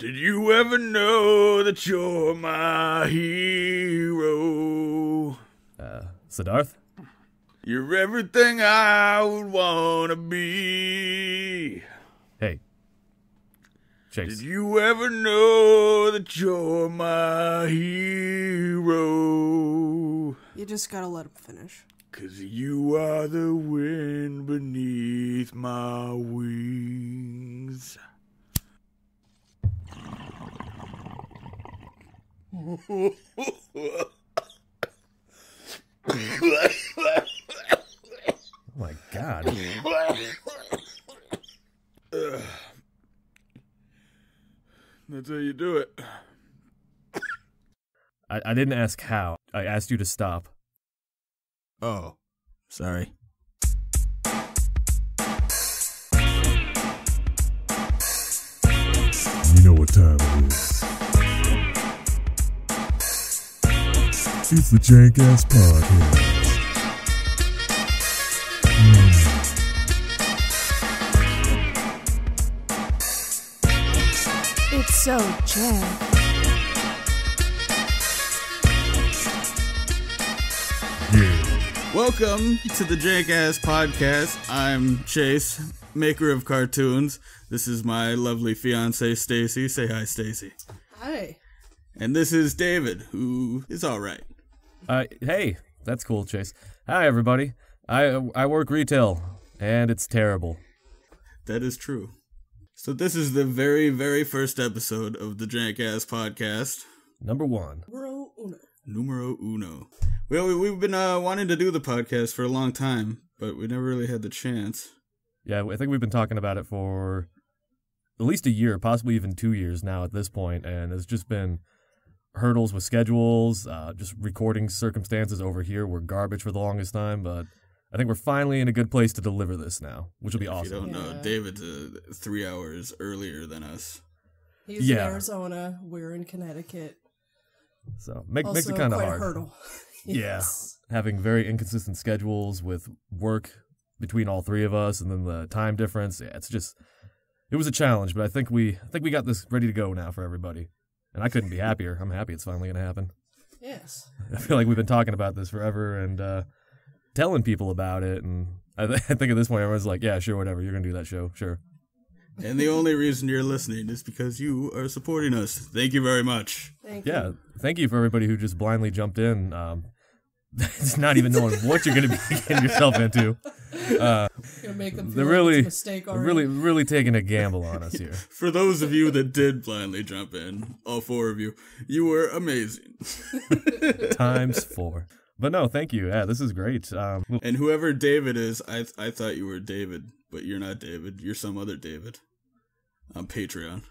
Did you ever know that you're my hero? Siddharth? You're everything I would wanna be. Hey. Chase. Did you ever know that you're my hero? You just gotta let him finish. 'Cause you are the wind beneath my wings. Oh my god. That's how you do it. I didn't ask how. I asked you to stop. Oh, sorry. You know what time it is. It's the Jank-Ass podcast. It's so jank. Yeah. Welcome to the Jank-Ass podcast. I'm Chase, maker of cartoons. This is my lovely fiance, Stacy. Say hi, Stacy. Hi. And this is David, who is all right. Hey, that's cool, Chase. Hi, everybody. I work retail, and it's terrible. That is true. So this is the very, very first episode of the Jank-Ass podcast. Number one. Numero uno. Well, we've been wanting to do the podcast for a long time, but we never really had the chance. Yeah, I think we've been talking about it for at least a year, possibly even 2 years now at this point, and it's just been hurdles with schedules, just recording circumstances over here were garbage for the longest time, but I think we're finally in a good place to deliver this now, which will be awesome. If you don't know, David's 3 hours earlier than us. He's in Arizona, we're in Connecticut. So makes Also it kind of quite hard. A hurdle. Yes. Yeah, having very inconsistent schedules with work between all three of us, and then the time difference. Yeah, it was a challenge, but I think we got this ready to go now for everybody. And I couldn't be happier. I'm happy it's finally going to happen. Yes. I feel like we've been talking about this forever and telling people about it. And I think at this point, everyone's like, yeah, sure, whatever. You're going to do that show. Sure. And the only reason you're listening is because you are supporting us. Thank you very much. Thank you. Yeah. Thank you for everybody who just blindly jumped in. It's not even knowing what you're going to be getting yourself into. Gonna make them feel They're like really, it's a mistake already. really taking a gamble on us here. For those of you that did blindly jump in, all four of you, you were amazing. Times 4. But no, thank you. Yeah, this is great. And whoever David is, I thought you were David, but you're not David. You're some other David on Patreon.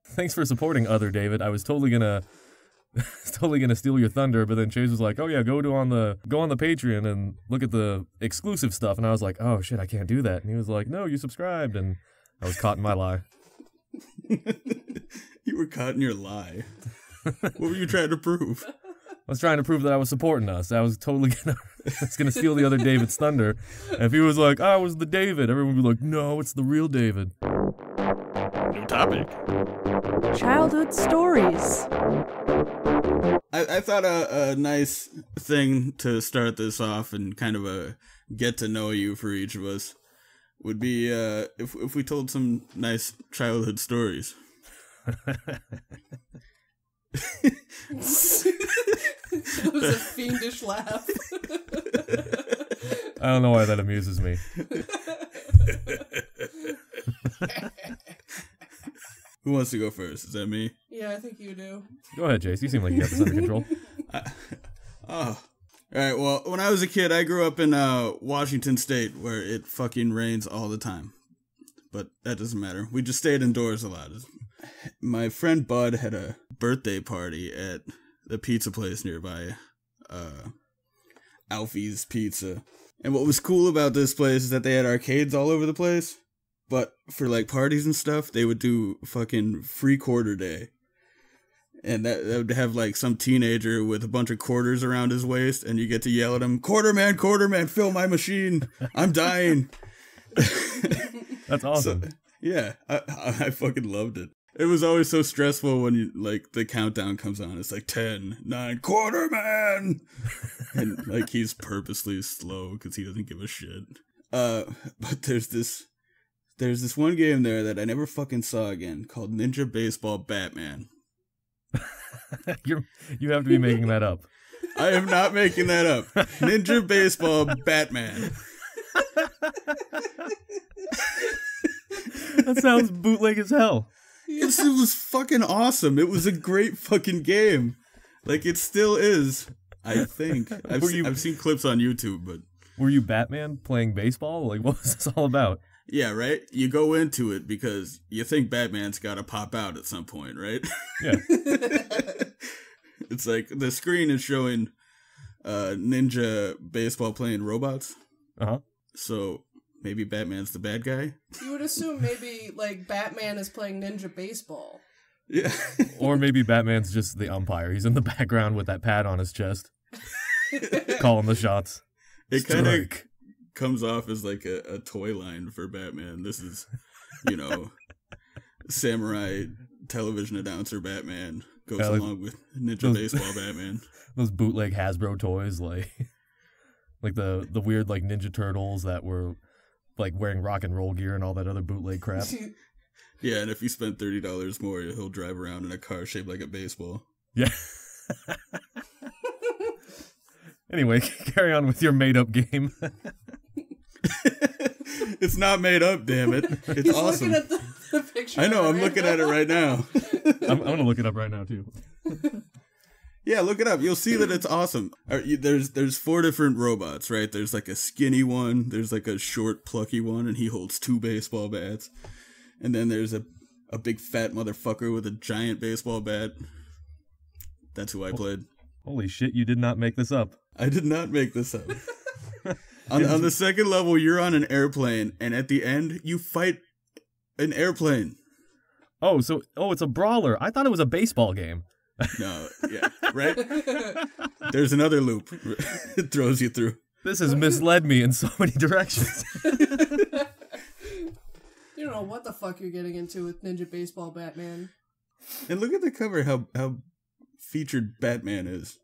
Thanks for supporting other David. I was totally gonna steal your thunder, but then Chase was like, "Oh yeah, go on the Patreon and look at the exclusive stuff." And I was like, "Oh shit, I can't do that." And he was like, "No, you subscribed." And I was caught in my lie. You were caught in your lie. What were you trying to prove? I was trying to prove that I was supporting us. I was totally gonna steal the other David's thunder. And if he was like, "I was the David," everyone would be like, "No, it's the real David." New topic. Childhood stories. I thought a nice thing to start this off and kind of a get to know you for each of us would be if we told some nice childhood stories. It was a fiendish laugh. I don't know why that amuses me. Who wants to go first? Is that me? Yeah, I think you do. Go ahead, Chase. You seem like you got this under control. All right, well, when I was a kid, I grew up in Washington State, where it fucking rains all the time. But that doesn't matter. We just stayed indoors a lot. My friend Bud had a birthday party at the pizza place nearby, Alfie's Pizza. And what was cool about this place is that they had arcades all over the place. But for, like, parties and stuff, they would do fucking free quarter day. And that would have, like, some teenager with a bunch of quarters around his waist, and you get to yell at him, quarter man, fill my machine. I'm dying. That's awesome. So, yeah, I fucking loved it. It was always so stressful when you, like, the countdown comes on. It's like 10, 9, quarterman, and like he's purposely slow because he doesn't give a shit. But there's this one game there that I never fucking saw again called Ninja Baseball Batman. You have to be making that up. I am not making that up. Ninja Baseball Batman. That sounds bootleg as hell. It was fucking awesome. It was a great fucking game. Like, it still is, I think. I've seen clips on YouTube, but... Were you Batman playing baseball? Like, what was this all about? Yeah, right? You go into it because you think Batman's gotta pop out at some point, right? Yeah. It's like, the screen is showing ninja baseball playing robots. Uh-huh. So... maybe Batman's the bad guy? You would assume maybe, like, Batman is playing ninja baseball. Yeah. Or maybe Batman's just the umpire. He's in the background with that pad on his chest. Calling the shots. It kind of comes off as, like, a toy line for Batman. This is, samurai television announcer Batman goes along with Ninja Baseball Batman. Those bootleg Hasbro toys, like the weird, like, Ninja Turtles that were... like wearing rock and roll gear and all that other bootleg crap. Yeah, and if you spend $30 more, he'll drive around in a car shaped like a baseball. Yeah. Anyway, carry on with your made-up game. It's not made up, damn it. It's He's awesome. looking at the picture. I know, I'm looking at it right now. I'm going to look it up right now, too. Yeah, look it up. You'll see that it's awesome. There's 4 different robots, right? There's like a skinny one, there's like a short, plucky one, and he holds 2 baseball bats. And then there's a big fat motherfucker with a giant baseball bat. That's who I played. Holy shit, you did not make this up. I did not make this up. On the second level, you're on an airplane, and at the end, you fight an airplane. Oh, it's a brawler. I thought it was a baseball game. No, yeah, right? There's another loop it throws you through. This has misled me in so many directions. You don't know what the fuck you're getting into with Ninja Baseball Batman. And look at the cover, how featured Batman is.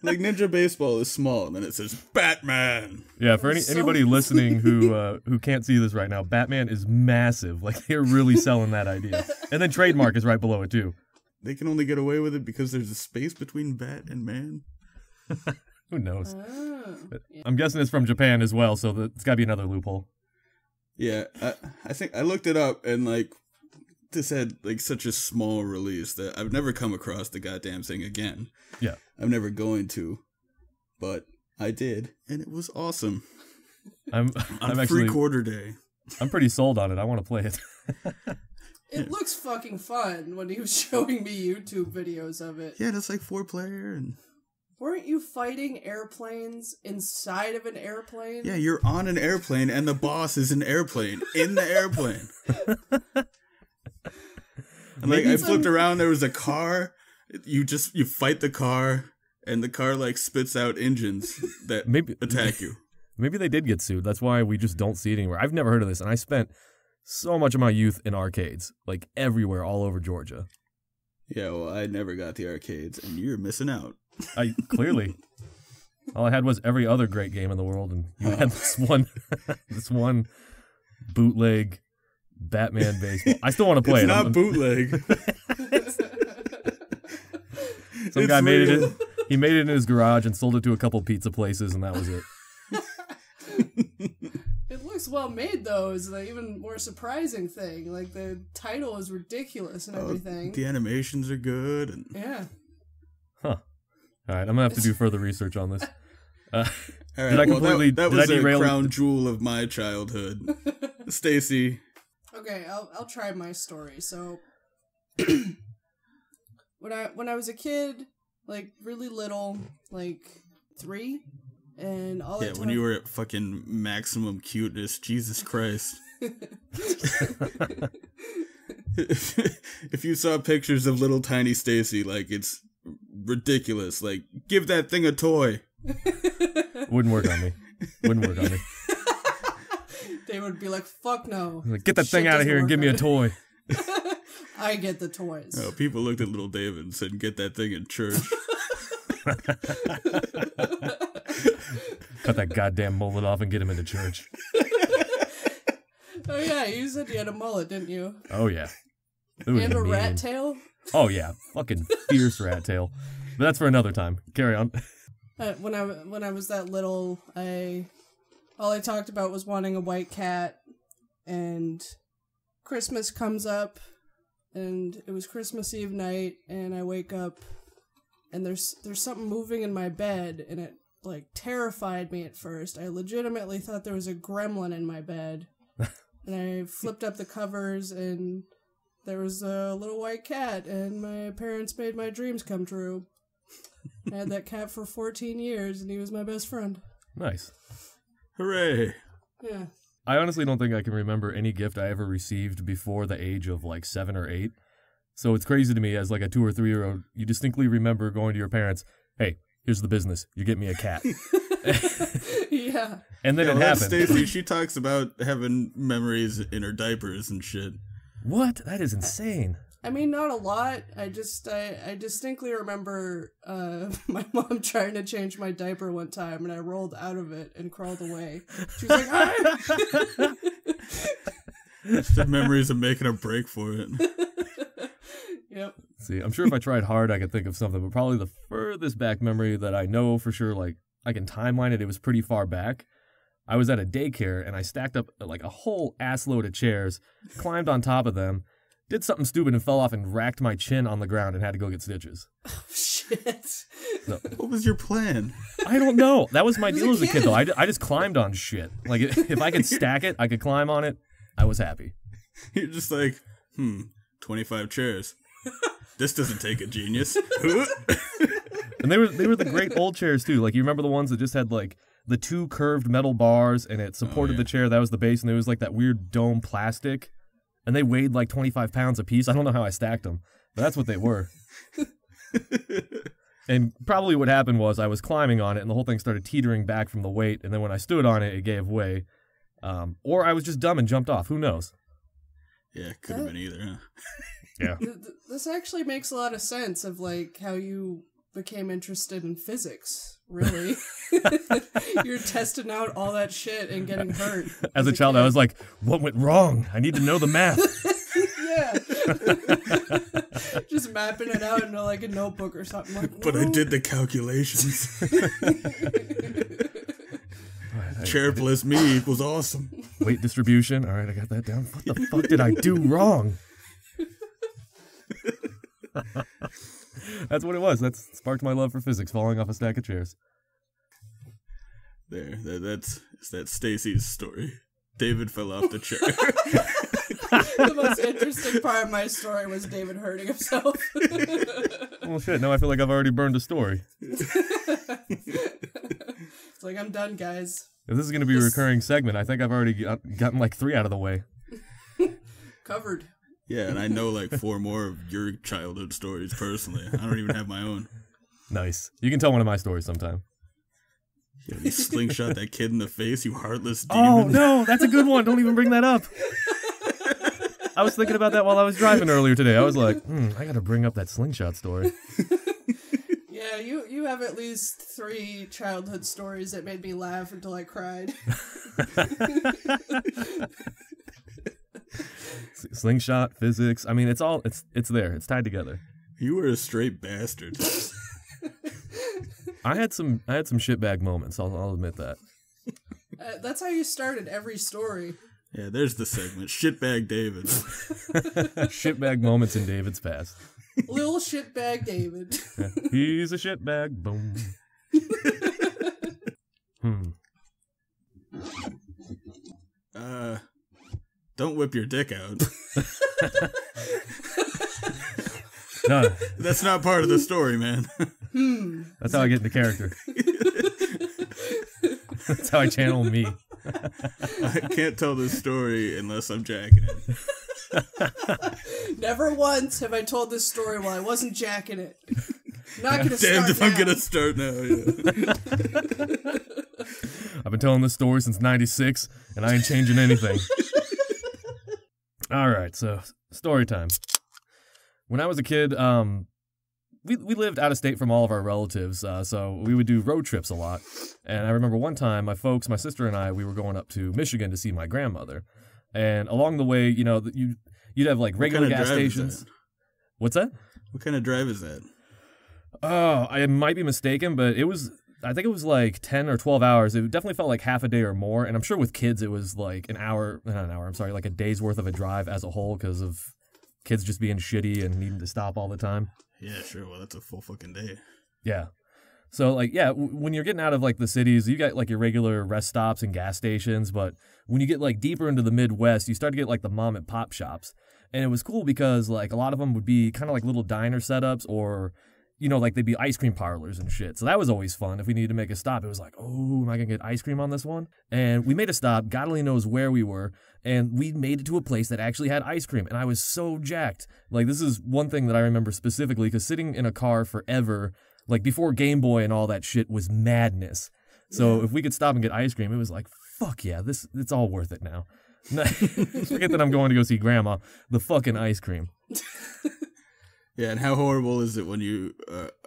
Like, Ninja Baseball is small, and then it says Batman. Yeah, for anybody listening who can't see this right now, Batman is massive. Like, they're really selling that idea. And then trademark is right below it, too. They can only get away with it because there's a space between bat and man. Who knows? Oh. I'm guessing it's from Japan as well, so it's got to be another loophole. Yeah, I think I looked it up, and like, this had like such a small release that I've never come across the goddamn thing again. Yeah, I'm never going to, but I did, and it was awesome. I'm actually free quarter day. I'm pretty sold on it. I want to play it. It looks fucking fun when he was showing me YouTube videos of it. Yeah, it's like 4-player and... Weren't you fighting airplanes inside of an airplane? Yeah, you're on an airplane and the boss is an airplane in the airplane. And like, I flipped around, there was a car. You fight the car, and the car like spits out engines that attack you. Maybe they did get sued. That's why we just don't see it anywhere. I've never heard of this, and I spent so much of my youth in arcades, like everywhere, all over Georgia. Yeah, well, I never got the arcades, and you're missing out. Clearly. All I had was every other great game in the world, and you had this one bootleg Batman baseball. I still want to play it's it. Not bootleg. Some guy made it. He made it in his garage and sold it to a couple pizza places, and that was it. It looks well made, though, is the even more surprising thing. Like, the title is ridiculous and everything. The animations are good. And... Yeah. Huh. All right, I'm going to have to do further research on this. All right, did I completely... that was a crown jewel of my childhood. Stacy. Okay, I'll try my story. So, when I was a kid, like, really little, like, 3... And all yeah, when you were at fucking maximum cuteness, Jesus Christ. If you saw pictures of little tiny Stacy, like, it's ridiculous. Like, give that thing a toy. Wouldn't work on me. They would be like, fuck no. Like, get that thing out of here and give me a toy. I get the toys. Oh, people looked at little David and said, "Get that thing in church." Cut that goddamn mullet off and get him into church. Oh yeah, you said you had a mullet, didn't you? Oh yeah. It was And a mean. rat tail? Oh yeah, fucking fierce rat tail. But that's for another time. Carry on. When I was that little, all I talked about was wanting a white cat, and Christmas comes up, and it was Christmas Eve night, and I wake up, and there's something moving in my bed, and it like terrified me at first. I legitimately thought there was a gremlin in my bed, and I flipped up the covers, and there was a little white cat, and my parents made my dreams come true. I had that cat for 14 years, and he was my best friend. Nice. Hooray! Yeah. I honestly don't think I can remember any gift I ever received before the age of like 7 or 8. So it's crazy to me as like a 2 or 3-year-old, you distinctly remember going to your parents, "Hey, here's the business. You get me a cat." Yeah. And then it happened. Stacey, she talks about having memories in her diapers and shit. What? That is insane. I mean, not a lot. I distinctly remember my mom trying to change my diaper one time, and I rolled out of it and crawled away. She was like, "Ah!" The memories of making a break for it. Yep. See, I'm sure if I tried hard, I could think of something, but probably the furthest back memory that I know for sure, like, I can timeline it, it was pretty far back. I was at a daycare, and I stacked up, like, a whole assload of chairs, climbed on top of them, did something stupid and fell off and racked my chin on the ground and had to go get stitches. Oh, shit. So, What was your plan? I don't know. That was my was deal a as a kid, kid. though. I just climbed on shit. Like, if I could stack it, I could climb on it, I was happy. You're just like, 25 chairs. This doesn't take a genius. And they were the great old chairs, too. Like, you remember the ones that just had, like, the 2 curved metal bars, and it supported the chair. That was the base, and there was, like, that weird dome plastic. And they weighed like 25 pounds a piece. I don't know how I stacked them, but that's what they were. And probably what happened was I was climbing on it, and the whole thing started teetering back from the weight, and then when I stood on it, it gave way. Or I was just dumb and jumped off. Who knows? Yeah, could have been either, huh? Yeah. This actually makes a lot of sense of, like, how you became interested in physics, really. You're testing out all that shit and getting hurt. As a child, kid. I was like, what went wrong? I need to know the math. Yeah. Just mapping it out into, like, a notebook or something. Like, But I did the calculations. Chair plus me equals awesome. Weight distribution. All right, I got that down. What the fuck did I do wrong? That's what it was. That sparked my love for physics, falling off a stack of chairs. That's Stacy's story. David fell off the chair. The most interesting part of my story was David hurting himself. Well, shit, now I feel like I've already burned a story. It's like, I'm done, guys. If this is going to be a recurring segment, I think I've already gotten like 3 out of the way. Covered. Yeah, and I know like 4 more of your childhood stories personally. I don't even have my own. Nice. You can tell one of my stories sometime. Yeah, you slingshot that kid in the face, you heartless demon. Oh, no, that's a good one. Don't even bring that up. I was thinking about that while I was driving earlier today. I was like, I got to bring up that slingshot story. Yeah, you have at least 3 childhood stories that made me laugh until I cried. Slingshot, physics. I mean, it's there. It's tied together. You were a straight bastard. I had some shitbag moments. I'll admit that. That's how you started every story. Yeah, there's the segment. Shitbag David. Shitbag moments in David's past. Little shitbag David. Yeah. He's a shitbag. Boom. Don't whip your dick out. No, That's not part of the story, man. that's how I get into character. That's how I channel me. I can't tell this story unless I'm jacking it. Never once have I told this story while I wasn't jacking it. Not gonna Damned start if I'm now. gonna start now. Yeah. I've been telling this story since '96, and I ain't changing anything. All right, so story time. When I was a kid, we lived out of state from all of our relatives, so we would do road trips a lot. And I remember one time, my folks, my sister and I, we were going up to Michigan to see my grandmother. And along the way, you know, you'd have like regular gas stations. What's that? What kind of drive is that? Oh, I might be mistaken, but I think it was like 10 or 12 hours. It definitely felt like half a day or more. And I'm sure with kids, it was like like a day's worth of a drive as a whole because of kids just being shitty and needing to stop all the time. Yeah, sure. Well, that's a full fucking day. Yeah. So, like, yeah, when you're getting out of, like, the cities, you got, like, your regular rest stops and gas stations, but when you get, like, deeper into the Midwest, you start to get, like, the mom-and-pop shops. And it was cool because, like, a lot of them would be kind of like little diner setups or, you know, like, they'd be ice cream parlors and shit. So that was always fun. If we needed to make a stop, it was like, oh, am I going to get ice cream on this one? And we made a stop. God only knows where we were. And we made it to a place that actually had ice cream. And I was so jacked. Like, this is one thing that I remember specifically because sitting in a car forever, like, before Game Boy and all that shit was madness. So if we could stop and get ice cream, it was like, fuck yeah, it's all worth it now. Forget that I'm going to go see Grandma. The fucking ice cream. Yeah, and how horrible is it when you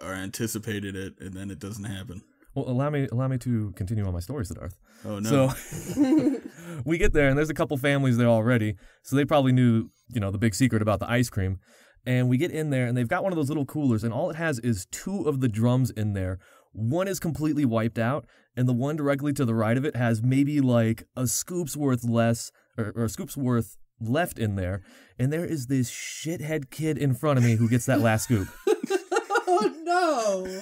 are anticipated it and then it doesn't happen? Well, allow me to continue on my story, Siddharth. Oh, no. So we get there, and there's a couple families there already, so they probably knew, you know, the big secret about the ice cream. And we get in there, and they've got one of those little coolers, and all it has is 2 of the drums in there. One is completely wiped out, and the one directly to the right of it has maybe like a scoop's worth less, or a scoop's worth left in there. And there is this shithead kid in front of me who gets that last scoop. Oh, no.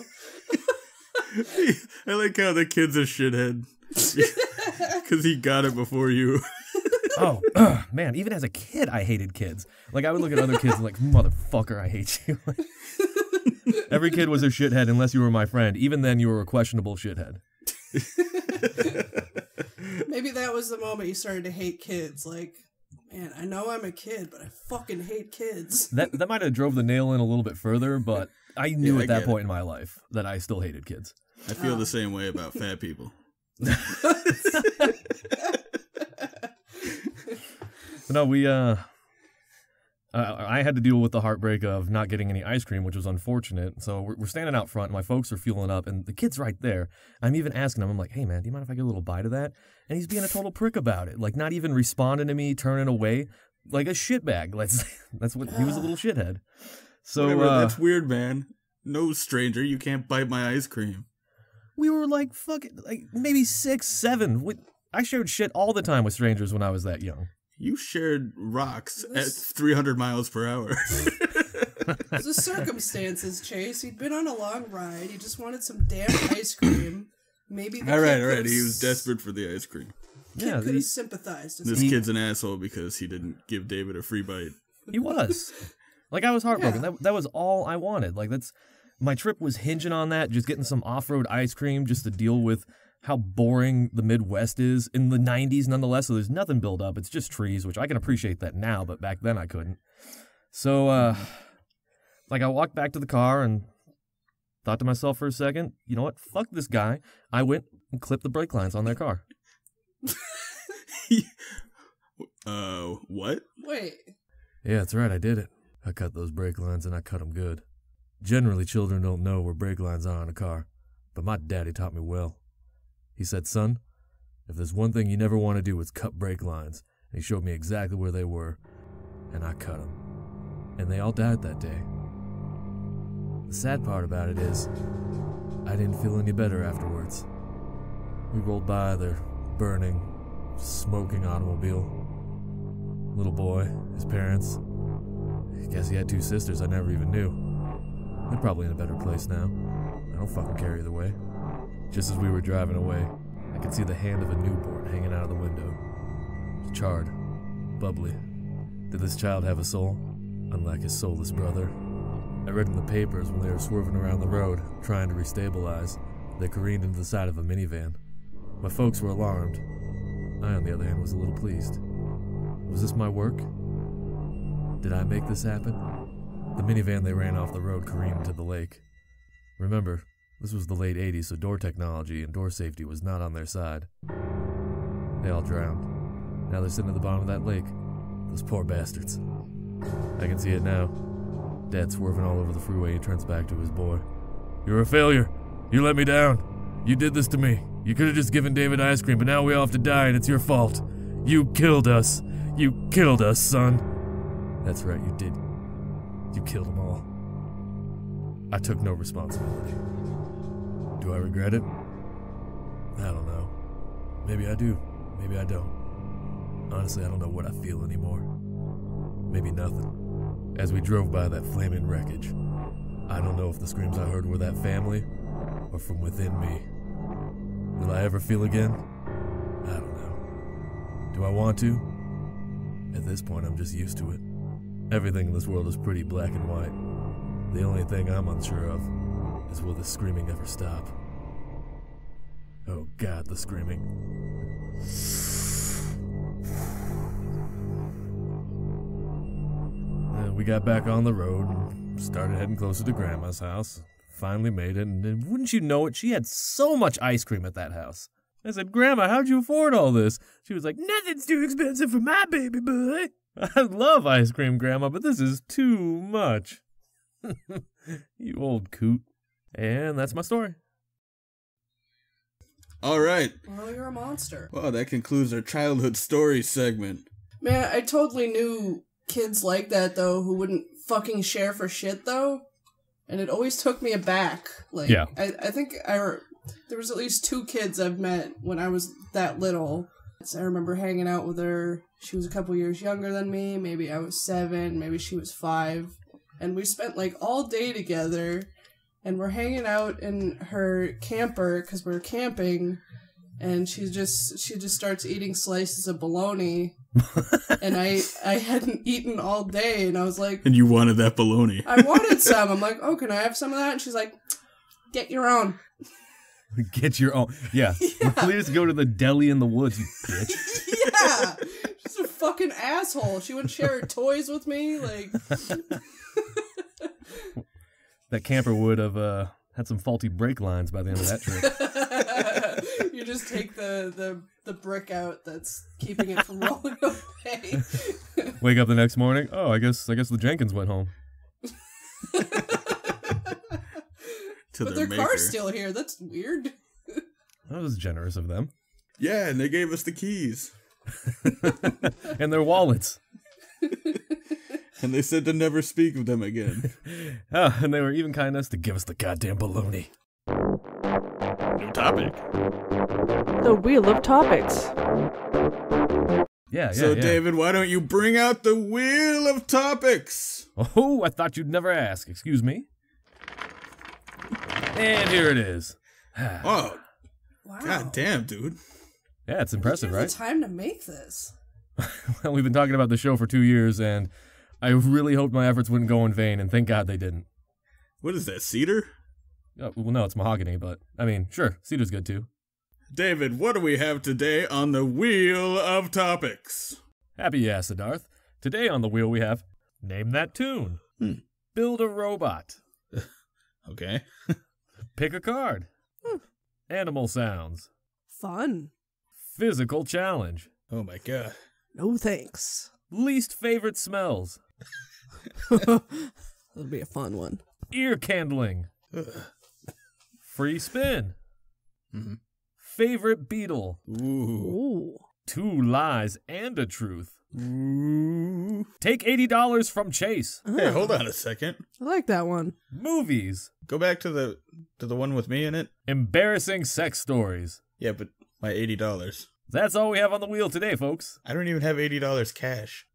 I like how the kid's a shithead. Because he got it before you. Oh, man, even as a kid, I hated kids. Like, I would look at other kids and like, motherfucker, I hate you. Every kid was a shithead unless you were my friend. Even then, you were a questionable shithead. Maybe that was the moment you started to hate kids. Like, man, I know I'm a kid, but I fucking hate kids. That might have drove the nail in a little bit further, but I knew at that point in my life that I still hated kids. I feel the same way about fat people. No, I had to deal with the heartbreak of not getting any ice cream, which was unfortunate. So we're standing out front, and my folks are fueling up, and the kid's right there. I'm even asking him, I'm like, hey, man, do you mind if I get a little bite of that? And he's being a total prick about it, like not even responding to me, turning away, like a shitbag. That's what he was, a little shithead. So whatever, that's weird, man. No, stranger, you can't bite my ice cream. We were like fucking, like maybe 6, 7. I shared shit all the time with strangers when I was that young. You shared rocks at 300 miles per hour. It's the circumstances, Chase. He'd been on a long ride. He just wanted some damn ice cream. Maybe the all right. He was desperate for the ice cream. Kid could have sympathized. This kid's an asshole because he didn't give David a free bite. He was. Like, I was heartbroken. Yeah. That was all I wanted. Like, my trip was hinging on that, just getting some off-road ice cream just to deal with how boring the Midwest is in the 90s nonetheless. So there's nothing built up. It's just trees, which I can appreciate that now, but back then I couldn't. So, I walked back to the car and thought to myself for a second, you know what? Fuck this guy. I went and clipped the brake lines on their car. What? Wait. Yeah, that's right. I did it. I cut those brake lines and I cut them good. Generally, children don't know where brake lines are in a car, but my daddy taught me well. He said, son, if there's one thing you never want to do, it's cut brake lines. And he showed me exactly where they were, and I cut them. And they all died that day. The sad part about it is, I didn't feel any better afterwards. We rolled by their burning, smoking automobile. Little boy, his parents. I guess he had 2 sisters I never even knew. They're probably in a better place now. I don't fucking care either way. Just as we were driving away, I could see the hand of a newborn hanging out of the window. It's charred, bubbly. Did this child have a soul? Unlike his soulless brother. I read in the papers when they were swerving around the road, trying to restabilize, they careened into the side of a minivan. My folks were alarmed. I, on the other hand, was a little pleased. Was this my work? Did I make this happen? The minivan they ran off the road careened into the lake. Remember, this was the late 80s, so door technology and door safety was not on their side. They all drowned. Now they're sitting at the bottom of that lake. Those poor bastards. I can see it now. Dad swerving all over the freeway, he turns back to his boy. You're a failure. You let me down. You did this to me. You could have just given David ice cream, but now we all have to die and it's your fault. You killed us. You killed us, son. That's right, you did. You killed them all. I took no responsibility. Do I regret it? I don't know. Maybe I do. Maybe I don't. Honestly, I don't know what I feel anymore. Maybe nothing. As we drove by that flaming wreckage, I don't know if the screams I heard were that family or from within me. Will I ever feel again? I don't know. Do I want to? At this point, I'm just used to it. Everything in this world is pretty black and white. The only thing I'm unsure of is will the screaming ever stop? Oh God, the screaming. We got back on the road and started heading closer to Grandma's house. Finally made it, and wouldn't you know it, she had so much ice cream at that house. I said, Grandma, how'd you afford all this? She was like, nothing's too expensive for my baby boy. I love ice cream, Grandma, but this is too much. You old coot. And that's my story. All right. Well, you're a monster. Well, that concludes our childhood story segment. Man, I totally knew kids like that, though, who wouldn't fucking share for shit, though. And it always took me aback. Like, yeah. I think there was at least 2 kids I've met when I was that little. I remember hanging out with her. She was a couple years younger than me. Maybe I was 7. Maybe she was 5. And we spent, like, all day together. And we're hanging out in her camper because we're camping. And she just starts eating slices of bologna. And I hadn't eaten all day, and I was like... And you wanted that bologna. I wanted some. I'm like, oh, can I have some of that? And she's like, get your own. Get your own. Yeah. Yeah. Please go to the deli in the woods, you bitch. Yeah. She's a fucking asshole. She wouldn't share her toys with me. Like... That camper would have had some faulty brake lines by the end of that trip. You just take the brick out that's keeping it from rolling away. Wake up the next morning. Oh, I guess the Jenkins went home. But their car's still here. That's weird. That was generous of them. Yeah, and they gave us the keys. And their wallets. And they said to never speak of them again. And they were even kind enough to give us the goddamn baloney. New topic. The Wheel of Topics. Yeah. So, David, why don't you bring out the Wheel of Topics? Oh, I thought you'd never ask. Excuse me. And here it is. Oh, Wow. God damn, dude. Yeah, it's impressive, right? The time to make this. Well, we've been talking about the show for 2 years, and I really hoped my efforts wouldn't go in vain, and thank God they didn't. What is that, cedar? Well, no, it's mahogany, but, I mean, sure, cedar's good too. David, what do we have today on the Wheel of Topics? Happy you asked, Siddharth. Today on the wheel we have Name That Tune. Build a Robot. Okay. Pick a card. Animal Sounds. Fun. Physical Challenge. Oh my God. No thanks. Least Favorite Smells. That'll be a fun one. Ear Candling. Free Spin. Mm-hmm. Favorite Beetle. Ooh. Ooh. 2 Lies and a Truth. Ooh. Take $80 from Chase. Hey, hold on a second. I like that one. Movies. Go back to the one with me in it. Embarrassing sex stories. Yeah, but my $80. That's all we have on the wheel today, folks. I don't even have $80 cash.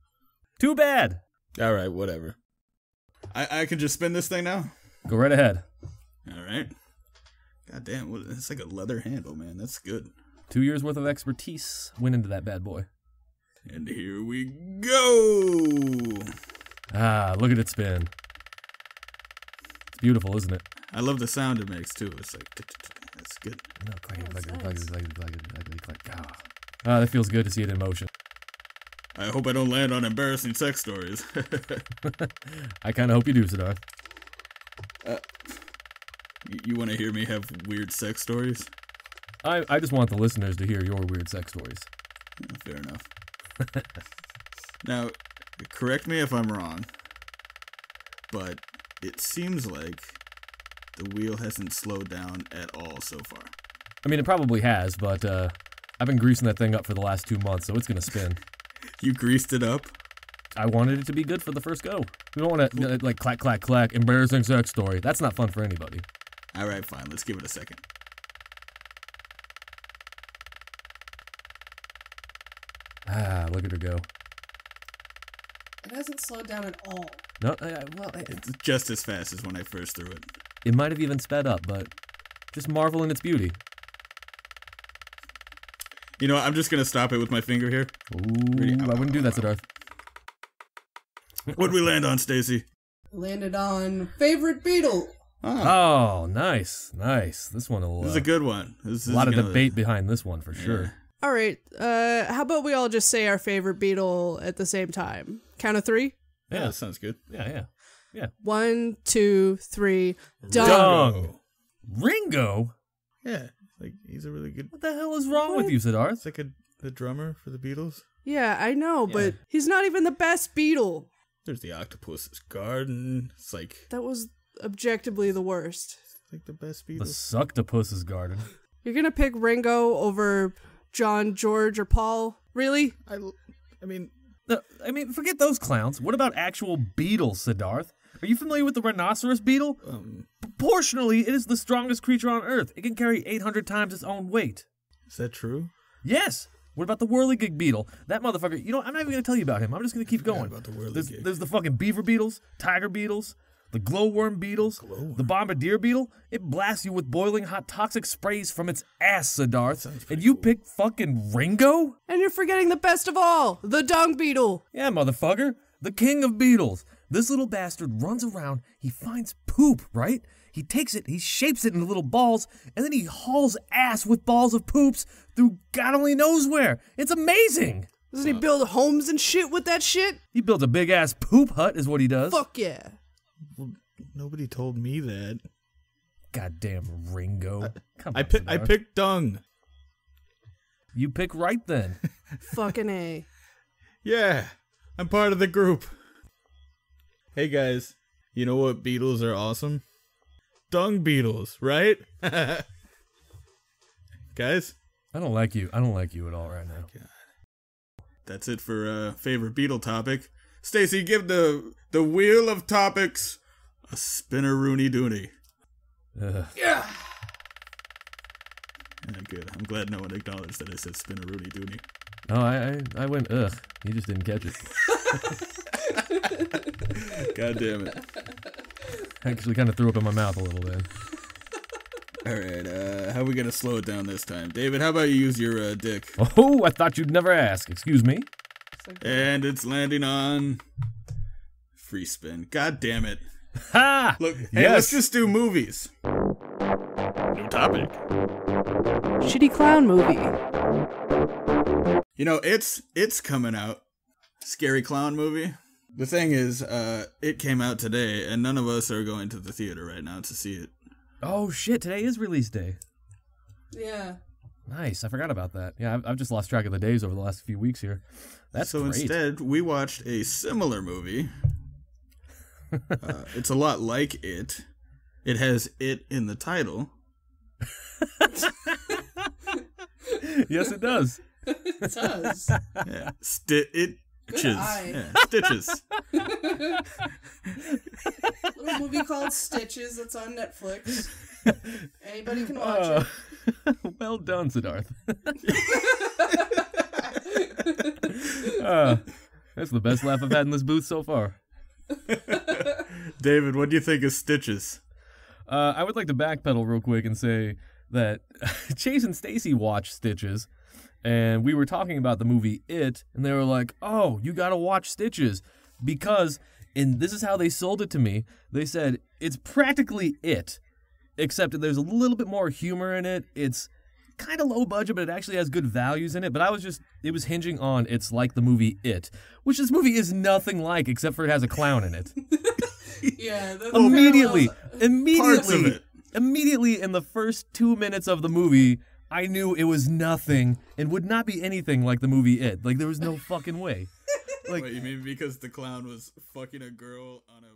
Too bad. All right, whatever. I can just spin this thing now? Go right ahead. All right. God damn, it's like a leather handle, man. That's good. 2 years worth of expertise went into that bad boy. And here we go. Ah, look at it spin. It's beautiful, isn't it? I love the sound it makes, too. It's like, that's good. No, Ah, that feels good to see it in motion. I hope I don't land on embarrassing sex stories. I kind of hope you do, Siddharth. You want to hear me have weird sex stories? I just want the listeners to hear your weird sex stories. Yeah, fair enough. Now, correct me if I'm wrong, but it seems like the wheel hasn't slowed down at all so far. I mean, it probably has, but I've been greasing that thing up for the last 2 months, so it's going to spin. You greased it up? I wanted it to be good for the first go. We don't want to, like, clack, clack, clack, embarrassing sex story. That's not fun for anybody. All right, fine. Let's give it a second. Ah, look at her go. It hasn't slowed down at all. No, It's just as fast as when I first threw it. it might have even sped up, but just marvel in its beauty. You know what? I'm just going to stop it with my finger here. Ooh, I wouldn't do that, Siddharth. What'd we land on, Stacy? Landed on favorite Beatle. Oh, nice, nice. This one will. This is a good one. This a is lot of gonna- debate behind this one for sure. All right. How about we all just say our favorite Beatle at the same time? Count of three. Yeah, Yeah. that sounds good. Yeah. 1, 2, 3. Dung. Ringo? Yeah, like he's a really good. What the hell is wrong with you, Siddharth? It's like the drummer for the Beatles. Yeah, I know, but he's not even the best Beatle. There's the Octopus's Garden. It's like That was objectively the worst. the best The Beatles. Sucktopus's Garden. You're gonna pick Ringo over John, George, or Paul? Really? I mean, No, I mean, forget those clowns. What about actual beetles, Siddharth? Are you familiar with the rhinoceros beetle? Proportionally, it is the strongest creature on Earth. It can carry 800 times its own weight. is that true? Yes. What about the whirligig beetle? That motherfucker, you know, I'm not even going to tell you about him. I'm just going to keep going. about the whirligig. There's the fucking beaver beetles, tiger beetles, the glowworm beetles, the bombardier beetle. It blasts you with boiling hot toxic sprays from its ass, Siddharth. And you pick fucking Ringo? And you're forgetting the best of all, the dung beetle. Yeah, motherfucker. The king of beetles. This little bastard runs around, he finds poop, right? He takes it, he shapes it into little balls, and then he hauls ass with balls of poops through God only knows where. It's amazing. Doesn't he build homes and shit with that shit? He builds a big ass poop hut, is what he does. Fuck yeah. Nobody told me that. Goddamn Ringo. Come on, I Siddharth. picked dung. You pick right then. Fucking A. Yeah, I'm part of the group. Hey guys, you know what beetles are awesome? Dung beetles, right? Guys, I don't like you. I don't like you at all right now. that's it for favorite beetle topic. Stacy, give the wheel of topics a spinner-rooney dooney. Ugh. Yeah, good. I'm glad no one acknowledged that I said spinner-rooney dooney. No, I went ugh. You just didn't catch it. God damn it. Actually kind of threw up in my mouth a little bit. All right, how are we gonna slow it down this time? David, how about you use your dick? Oh, I thought you'd never ask. Excuse me. And it's landing on free spin. God damn it. Ha! Look, hey, Yes. let's just do movies. New topic. Shitty clown movie. You know, it's coming out. Scary clown movie. The thing is, it came out today, and none of us are going to the theater right now to see it. Oh shit! Today is release day. Yeah. Nice. I forgot about that. Yeah, I've just lost track of the days over the last few weeks here. That's so great. instead, we watched a similar movie. It's a lot like it. It has "it" in the title. Yes, it does. It does. Yeah, Stitches. eye. Yeah, Stitches. Little movie called Stitches that's on Netflix. Anybody can watch it. Well done, Siddharth. That's the best laugh I've had in this booth so far. David, what do you think of Stitches? I would like to backpedal real quick and say that Chase and Stacy watched Stitches, and we were talking about the movie It, and they were like, "Oh, you gotta watch Stitches," because, and this is how they sold it to me. They said it's practically It, except there's a little bit more humor in it. It's kind of low budget, but it actually has good values in it. But it was hinging on it's like the movie It, which this movie is nothing like, except for it has a clown in it. Yeah. The Immediately Parts of it. Immediately in the first 2 minutes of the movie, I knew it was nothing and would not be anything like the movie It. Like, there was no fucking way. Like, Wait, you mean because the clown was fucking a girl on a